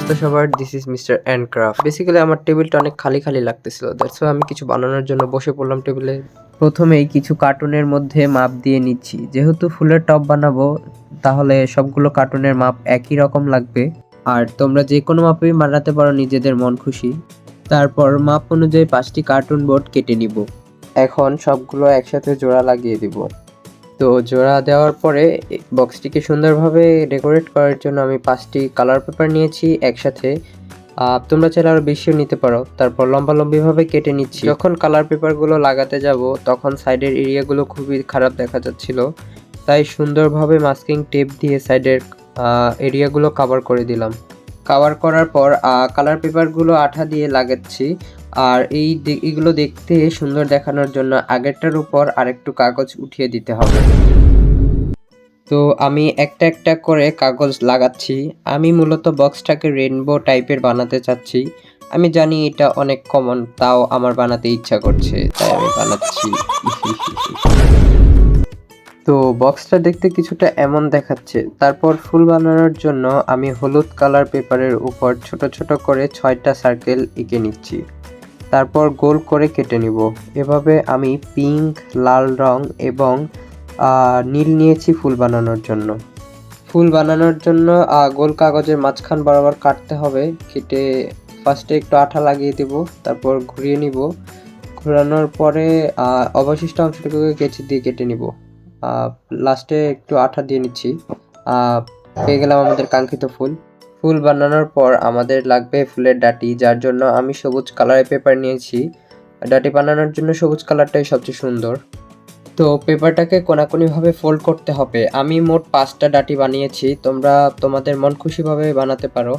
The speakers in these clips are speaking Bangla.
নমস্তে সবার, this is mister and craft. Basically আমার টেবিলটা অনেক খালি খালি লাগতেছিল, দ্যাটস ওয়াই আমি কিছু বানানোর জন্য বসে পড়লাম টেবিলে। প্রথমেই কিছু কার্টুনের মধ্যে মাপ দিয়ে নিচ্ছি, যেহেতু ফুলের টব বানাবো তাহলে সবগুলো কার্টুনের মাপ একই রকম লাগবে। আর তোমরা যে কোনো মাপেই বানাতে পারো নিজেদের মন খুশি। তারপর মাপ অনুযায়ী 5টি কার্টুন বোর্ড কেটে নিব। এখন সবগুলো একসাথে জোড়া লাগিয়ে দিব। তো জোড়া দেওয়ার পরে বক্সটিকে সুন্দরভাবে ডেকোরেট করার জন্য আমি 5টি কালার পেপার নিয়েছি একসাথে। তোমরা চাইলে আরও বেশিও নিতে পারো। তারপর লম্বালম্বিভাবে কেটে নিচ্ছি। যখন কালার পেপারগুলো লাগাতে যাব তখন সাইডের এরিয়াগুলো খুবই খারাপ দেখা যাচ্ছিল, তাই সুন্দরভাবে মাস্কিং টেপ দিয়ে সাইডের এরিয়াগুলো কভার করে দিলাম। কভার করার পর কালার পেপারগুলো আঠা দিয়ে লাগাচ্ছি। আর এইগুলো দেখতে সুন্দর দেখানোর জন্য আগেরটার উপর আরেকটু কাগজ উঠিয়ে দিতে হবে। তো আমি একটা একটা করে কাগজ লাগাচ্ছি। আমি মূলত বক্সটাকে রেইনবো টাইপের বানাতে চাচ্ছি। আমি জানি এটা অনেক কমন, তাও আমার বানাতে ইচ্ছা করছে, তাই আমি বানাচ্ছি। তো বক্সটা দেখতে কিছুটা এমন দেখাচ্ছে। তারপর ফুল বানানোর জন্য আমি হলুদ কালার পেপারের উপর ছোট ছোট করে 6টা সার্কেল এঁকে নিচ্ছি। তারপর গোল করে কেটে নিব। এভাবে আমি পিঙ্ক, লাল রং এবং নীল নিয়েছি ফুল বানানোর জন্য। ফুল বানানোর জন্য গোল কাগজের মাঝখান বরাবর কাটতে হবে। কেটে ফার্স্টে একটু আঠা লাগিয়ে দেব, তারপর ঘুরিয়ে নিব। ঘোরানোর পরে অবশিষ্ট অংশটুকুকে কেচি দিয়ে কেটে নিব। লাস্টে একটু আঠা দিয়ে নিচ্ছি। পেয়ে গেলাম আমাদের কাঙ্ক্ষিত ফুল। ফুল বানানোর পর আমাদের লাগবে ফুলের ডাটি, যার জন্য আমি সবুজ কালারের পেপার নিয়েছি। ডাটি বানানোর জন্য সবুজ কালারটাই সবচেয়ে সুন্দর। তো পেপারটাকে কোনাকুনিভাবে ফোল্ড করতে হবে। আমি মোট 5টা ডাটি বানিয়েছি, তোমরা তোমাদের মন খুশিভাবে বানাতে পারো।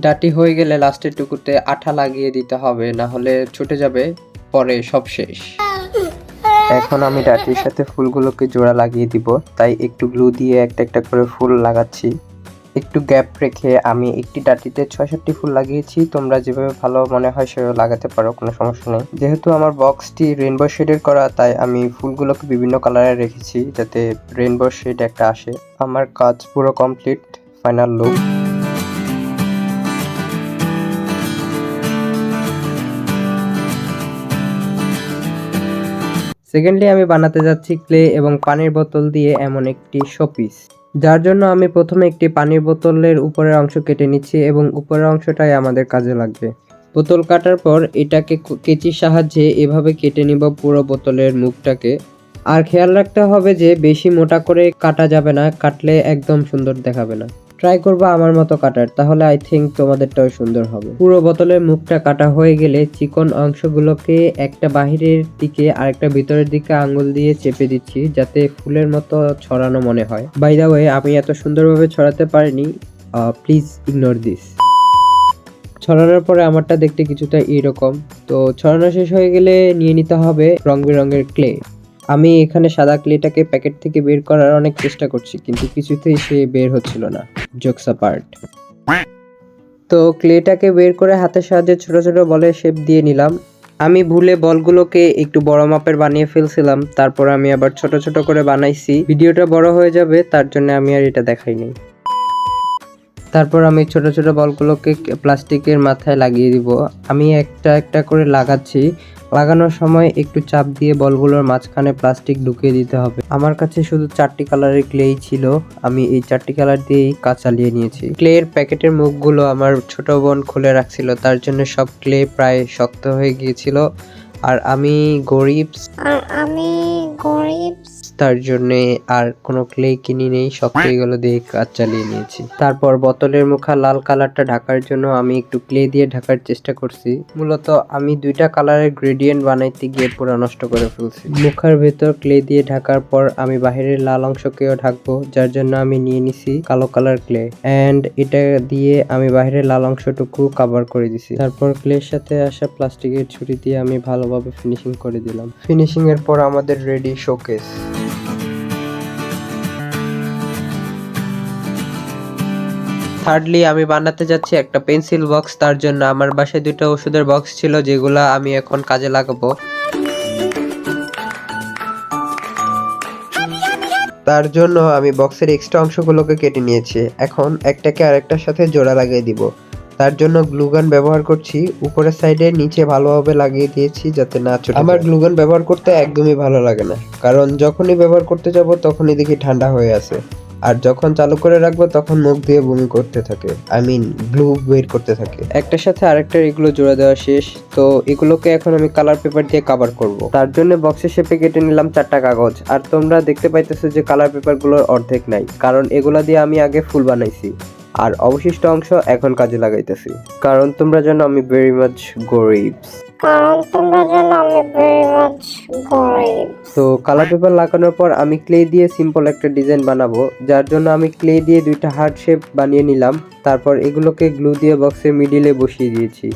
ডাটি হয়ে গেলে লাস্টের টুকুতে আঠা লাগিয়ে দিতে হবে, না হলে ছুটে যাবে, পরে সব শেষ। এখন আমি ডাটির সাথে ফুলগুলোকে জোড়া লাগিয়ে দিব, তাই একটু গ্লু দিয়ে একটা একটা করে ফুল লাগাচ্ছি। একটু গ্যাপ রেখে আমি একটি ডাটিতে 6-7টি ফুল লাগিয়েছি। তোমরা যেভাবে ভালো মনে হয় সেভাবে লাগাতে পারো, কোনো সমস্যা নেই। যেহেতু আমার বক্সটি রেইনবো শেডের করা, তাই আমি ফুলগুলোকে বিভিন্ন কালারে রেখেছি যাতে রেইনবো শেড একটা আসে। আমার কাজ পুরো কমপ্লিট, ফাইনাল লুক। সেকেন্ডলি আমি বানাতে যাচ্ছি ক্লে এবং পানির বোতল দিয়ে এমন একটি শোপিস, যার জন্য আমি প্রথমে একটি পানির বোতলের উপরের অংশ কেটে নিচ্ছি এবং উপরের অংশটাই আমাদের কাজে লাগবে। বোতল কাটার পর এটাকে কেচির সাহায্যে এভাবে কেটে নিব পুরো বোতলের মুখটাকে। আর খেয়াল রাখতে হবে যে বেশি মোটা করে কাটা যাবে না, কাটলে একদম সুন্দর দেখাবে না। ট্রাই করবা আমার মতো কাটার, তাহলে আই থিঙ্ক তোমাদেরটাও সুন্দর হবে। পুরো বোতলের মুখটা কাটা হয়ে গেলে চিকন অংশগুলোকে একটা বাহিরের দিকে আরেকটা ভিতরের দিকে আঙ্গুল দিয়ে চেপে দিচ্ছি, যাতে ফুলের মতো ছড়ানো মনে হয়। বাই দ্য ওয়ে, আমি এত সুন্দরভাবে ছড়াতে পারিনি, প্লিজ ইগনোর দিস। ছড়ানোর পরে আমারটা দেখতে কিছুটা এরকম। তো ছড়ানো শেষ হয়ে গেলে নিয়ে নিতে হবে রং বেরঙের ক্লে। আমি এখানে সাদা ক্লেটাকে প্যাকেট থেকে বের করার অনেক চেষ্টা করছি, কিন্তু কিছুতেই সে বের হচ্ছিল না। Jokes apart. তো ক্লেটাকে বের করে হাতের সাহায্যে ছোট ছোট বলের শেপ দিয়ে নিলাম। আমি ভুলে বলগুলোকে একটু বড় মাপের বানিয়ে ফেলছিলাম, তারপর আমি আবার ছোট ছোট করে বানাইছি। ভিডিওটা বড় হয়ে যাবে, তার জন্য আমি আর এটা দেখাইনি। তারপর আমি ছোট ছোট বলগুলোকে প্লাস্টিকের মাথায় লাগিয়ে দিব। আমি একটা একটা করে লাগাচ্ছি। লাগানোর সময় একটু চাপ দিয়ে বলগুলোর মাঝখানে প্লাস্টিক ঢুকিয়ে দিতে হবে। আমার কাছে শুধু 4টি কালারের ক্লেই ছিল, আমি এই 4টি কালার দিয়েই কাজ চালিয়ে নিয়েছি। ক্লের প্যাকেটের মুখগুলো আমার ছোট বোন খুলে রাখছিল, তার জন্য সব ক্লে প্রায় শক্ত হয়ে গিয়েছিল। আর আমি গরিব, তার জন্য আর কোনো ক্লে কিনি নেই, সব ক্লেগুলো দিয়ে কাজ চালিয়ে নিয়েছি। তারপর বোতলের মুখা লাল কালারটা ঢাকার জন্য আমি একটু ক্লে দিয়ে ঢাকার চেষ্টা করছি। মূলত আমি 2টা কালারের গ্রেডিয়েন্ট বানাইতে গিয়ে পুরো নষ্ট করে ফেলছি। মুখার ভেতর ক্লে দিয়ে ঢাকার পর আমি বাহিরের লাল অংশকেও ঢাকবো, যার জন্য আমি নিয়ে নিছি কালো কালার ক্লে, এন্ড এটা দিয়ে আমি বাহিরের লাল অংশটুকু কভার করে দিছি। তারপর ক্লের সাথে আসা প্লাস্টিকের ছুরি দিয়ে আমি ভালোভাবে ফিনিশিং করে দিলাম। ফিনিশিং এর পর আমাদের রেডি শোকেস। থার্ডলি আমি বানাতে যাচ্ছি একটা পেন্সিল বক্স। তার জন্য আমার বাসায় 2টা ওষুধের বক্স ছিল, যেগুলো আমি এখন কাজে লাগাবো। তার জন্য আমি বক্সের এক্সট্রা অংশগুলোকে কেটে নিয়েছি। এখন একটাকে আরেকটার সাথে জোড়া লাগিয়ে দিব। তার জন্য গ্লুগান ব্যবহার করছি। উপরের সাইডে নিচে ভালোভাবে লাগিয়ে দিয়েছি যাতে না ছুটে যায়। আমার গ্লুগান ব্যবহার করতে একদমই ভালো লাগে না, কারণ যখনই ব্যবহার করতে যাব তখনই দেখি ঠান্ডা হয়ে আছে, আর যখন চালু করে রাখবো তখন মুখ দিয়ে বমি করতে থাকে, গ্লু বের করতে থাকে। একটার সাথে আরেকটার এগুলো জোড়া দেওয়া শেষ, তো এগুলোকে এখন আমি কালার পেপার দিয়ে কভার করব। তার জন্য বক্সের শেপে কেটে নিলাম 4টা কাগজ। আর তোমরা দেখতে পাইতেছো যে কালার পেপার গুলোর অর্ধেক নাই, কারণ এগুলা দিয়ে আমি আগে ফুল বানাইছি, আর অবশিষ্ট অংশ এখন কাজে লাগাইতেছি, কারণ তোমরা জানো আমি ভেরি মাচ গরিব। তো কালার পেপার লাগানোর পর আমি ক্লে দিয়ে সিম্পল একটা ডিজাইন বানাবো, যার জন্য আমি ক্লে দিয়ে 2টা হার্ট শেপ বানিয়ে নিলাম। তারপর এগুলোকে গ্লু দিয়ে বক্সের মিডিলে বসিয়ে দিয়েছি,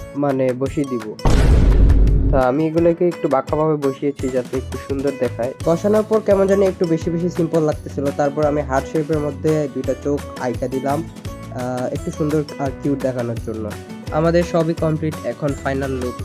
বসিয়ে দিব। তা আমি এগুলোকে একটু বাঁকাভাবে বসিয়েছি যাতে একটু সুন্দর দেখায়। বসানোর পর কেমন জানি একটু বেশি বেশি সিম্পল লাগতেছিল। তারপর আমি হার্ট শেপের মধ্যে 2টা চোখ আইকা দিলাম, একটু সুন্দর আর কিউট দেখানোর জন্য। আমাদের সবই কমপ্লিট, এখন ফাইনাল লুক।